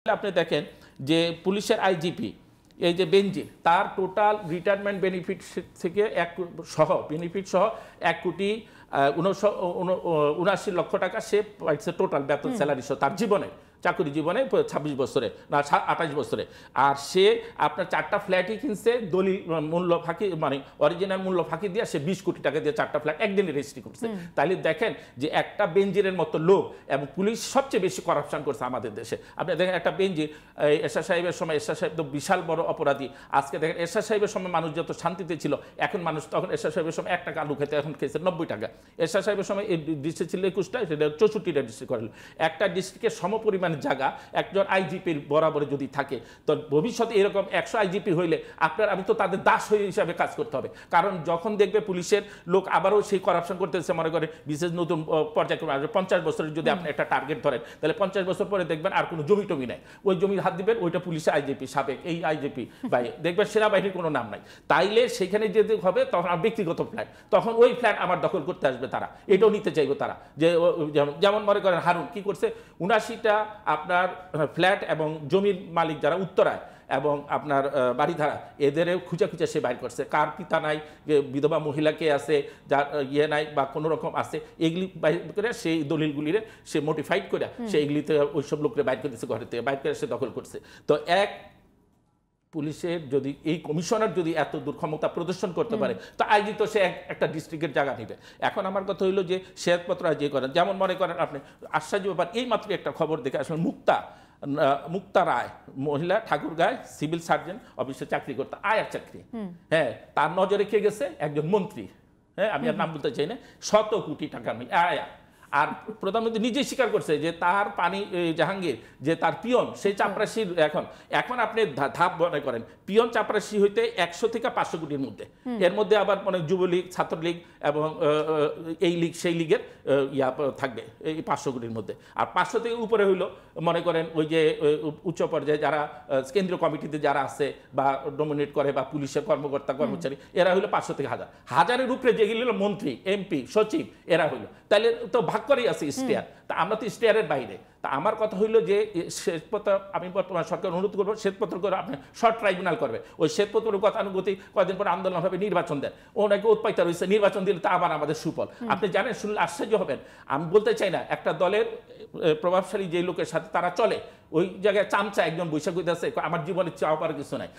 আপনি দেখেন যে পুলিশের আইজিপি এই যে বেনজির তার টোটাল রিটায়ারমেন্ট বেনিফিট থেকে বেনিফিট সহ 1,79,79 টাকা সে পাইছে টোটাল বেতন স্যালারি সহ তার জীবনে চাকরি জীবনে 26 বছরে না 28 বছরে। আর সে আপনার 4টা ফ্ল্যাটই কিনছে দলিল মূল্য ফাঁকি মানে অরিজিনাল মূল্য ফাঁকি দিয়ে সে 20 কোটি টাকা দিয়ে 4টা ফ্ল্যাট একদিনে রেজিস্ট্রি করছে। তাহলে দেখেন যে একটা বেনজিরের মতো লোক এবং পুলিশ সবচেয়ে বেশি করাপশন করছে আমাদের দেশে। আপনি দেখেন একটা বেনজির এরশাদ সাহেবের সময় এরশাদ সাহেব তো বিশাল বড় অপরাধী। আজকে দেখেন এরশাদ সাহেবের সময় মানুষ যত শান্তিতে ছিল এখন মানুষ তখন এরশাদ সাহেবের সময় 1 টাকা আলু খেতে এখন খেয়েছে 90 টাকা। এরশাদ সাহেবের সময় এই ডিস্ট্রিক্ট ছিল 21টা, সেটা 64টা ডিস্ট্রিক্ট করালো। একটা ডিস্ট্রিক্টের সমপরিমাণ জায়গা একজন আইজিপির বরাবরে যদি থাকে তো ভবিষ্যতে এরকম 100 আইজিপি হইলে আমি তো তাদের দাস হয়ে হিসাবে কাজ করতে হবে। কারণ যখন দেখবে পুলিশের লোক আবারও সেই করাপশন করতেছে, মনে করে বিশেষ নতুন পর্যায়ক্রমে আসবে 50 বছরের যদি আপনি একটা টার্গেট ধরেন তাহলে 50 বছর পরে দেখবেন আর কোনো জমি টমি নাই, ওই জমির হাত দিবেন ওইটা পুলিশের আইজিপি সাবেক এই আইজিপি ভাই দেখবেন সেনাবাহিনীর কোনো নাম নাই। তাইলে সেখানে যদি হবে তখন আর ব্যক্তিগত ফ্ল্যাট, তখন ওই ফ্ল্যাট আমার দখল করতে আসবে তারা, এটাও নিতে চাইবে তারা। যে যেমন মনে করেন হারুন কি করছে 79টা আপনার ফ্ল্যাট এবং জমির মালিক যারা উত্তরায় এবং আপনার বাড়িধারা এদেরও খুঁজে সে বাইর করছে, কার পিতা নাই, বিধবা মহিলাকে আছে, যার ইয়ে নাই বা কোনো রকম আছে, এগুলি বাইর করে সেই দলিলগুলিরে সে মোটিফাইড করে সে এগুলিতে ওইসব লোকরে বাইর করে দিচ্ছে, ঘরের থেকে বাইর করে সে দখল করছে। তো পুলিশের যদি এই কমিশনার যদি এত দুর্ক্ষমতা প্রদর্শন করতে পারে তো আইজি তো সে একটা ডিস্ট্রিক্টের জায়গা নিবে। এখন আমার কথা হইলো যে শ্বেতপত্র আইজি করেন, যেমন মনে করেন আপনি আশ্চর্য ব্যাপার, এই মাত্র একটা খবর দেখে আসলে মুক্তা রায় মহিলা ঠাকুরগাঁয় সিভিল সার্জন অফিসে চাকরি করতে আয়ার চাকরি, হ্যাঁ তার নজরে কে গেছে একজন মন্ত্রী, হ্যাঁ আমি আর নাম বলতে চাই না, 100 কোটি টাকা আয়া। আর প্রধানমন্ত্রী নিজেই স্বীকার করছে যে তার জাহাঙ্গীর যে তার পিয়ন সেই চাপরাশির এখন আপনি ধাপ মনে করেন পিয়ন চাপরাশি হইতে 100 থেকে 500 কোটির মধ্যে, এর মধ্যে আবার মানে যুবলীগ ছাত্রলীগ এবং এই লীগ সেই লীগের থাকবে এই 500 কোটির মধ্যে। আর 500 থেকে উপরে হইলো মনে করেন ওই যে উচ্চ পর্যায়ে যারা কেন্দ্রীয় কমিটিতে যারা আছে বা ডমিনেট করে বা পুলিশের কর্মকর্তা কর্মচারী এরা হইলো 500 থেকে 1000, হাজারের উপরে যেগুলি হলো মন্ত্রী এমপি সচিব এরা হইলো। তাহলে তো ভাগ করেই আছে স্টেয়ার, তা আমরা তো স্টেয়ারের বাইরে। তা আমার কথা হইলো যে শ্বেতপত্র আমি বর্তমান সরকার অনুরোধ করবো শ্বেতপত্র করে আপনি শর্ট ট্রাইব্যুনাল করবে, ওই শ্বেতপত্রের গতানুগতিক কয়েকদিন পরে আন্দোলন হবে, নির্বাচন দেন, ও নাকি উৎপাইতা রয়েছে, নির্বাচন দিলে তা আবার আমাদের সুফল। আপনি জানেন শুনলে আশ্চর্য হবেন, আমি বলতে চাই না একটা দলের প্রভাবশালী যে লোকের সাথে তারা চলে ওই জায়গায় চামচা একজন বৈশাখ আছে আমার জীবনে চাওয়া পাওয়ার কিছু নাই,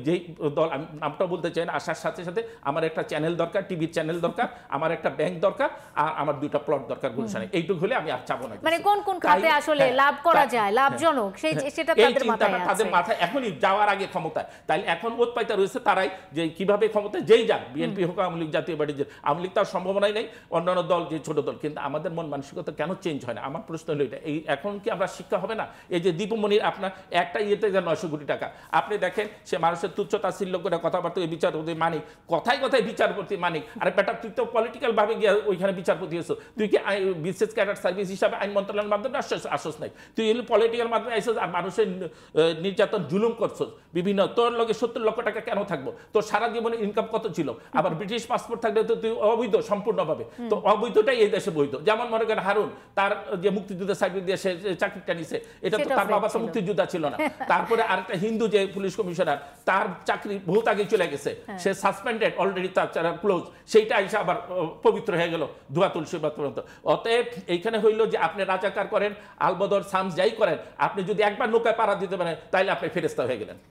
যেই দল আমি নামটা বলতে চাই না, আসার সাথে সাথে আমার একটা চ্যানেল দরকার, টিভির চ্যানেল দরকার, আমার একটা ব্যাংক দরকার, আর আমার 2টা প্লট দরকার গুলশানে, এইটুকু হলে আমি আর চাবো না। মানে কোন কোন খাতে আসলে লাভ করা যায়, লাভজনক সেটা তাদের মাথায় এখনই যাওয়ার আগে ক্ষমতায়, তাই এখন উৎপাইতা রয়েছে তারাই যে কিভাবে ক্ষমতায় যেই যাক, বিএনপি হোক আওয়ামী লীগ জাতীয় পার্টি, আওয়ামী লীগ তার সম্ভাবনাই নেই, অন্যান্য দল যে ছোট দল, কিন্তু আমাদের মন মানসিকতা কেন চেঞ্জ হয় না? আমার প্রশ্ন হলো এটা, এখন কি আমরা শিক্ষা হবে না? এই যে দীপমণির আপনার একটা ইয়েতে 900 কোটি টাকা, আপনি দেখেন সে মানুষের তুচ্ছ তাচ্ছিল্য করে কথাবার্তা বিচারপতি মানিক, কথায় কথায় বিচারপতি মানিক, আর বেটা তুই তো পলিটিক্যাল ভাবে গিয়ে ওইখানে বিচারপতি হয়েছো, তুই কি বিশেষ ক্যাডার সার্ভিস হিসাবে আইন মন্ত্রণালয়ের মাধ্যমে আশ্বাস নাই, তুই পলিটিক্যাল মাধ্যমে আইসস আর মানুষের নির্যাতন জুলুম করছো বিভিন্ন, তোর লগে 70 লক্ষ টাকা কেন থাকবো? তোর সারা জীবনে ইনকাম কত ছিল? আবার ব্রিটিশ পাসপোর্ট থাকলে তো তুই অবৈধ সম্পূর্ণভাবে, তো অবৈধটাই এই দেশে বৈধ। যেমন মনে করেন হারুন তার যে মুক্তিযুদ্ধের সার্টিফিকেট দিয়ে সে চাকরিটা নিছে, এটা তো তার বাবা তো মুক্তিযোদ্ধা ছিল না। তারপরে আরেকটা হিন্দু যে পুলিশ কমিশনার তার চাকরি বহুত আগে চলে গেছে, সে সাসপেন্ডেড অলরেডি, তার ক্লোজ, সেইটা এসে আবার পবিত্র হয়ে গেল ধোয়া তুলসী পর্যন্ত। অতএব এইখানে হইলো যে আপনি রাজাকার করেন আলবদর সামস যাই করেন, আপনি যদি একবার নৌকায় পাড়া দিতে পারেন তাহলে আপনি ফেরেশতা হয়ে গেলেন।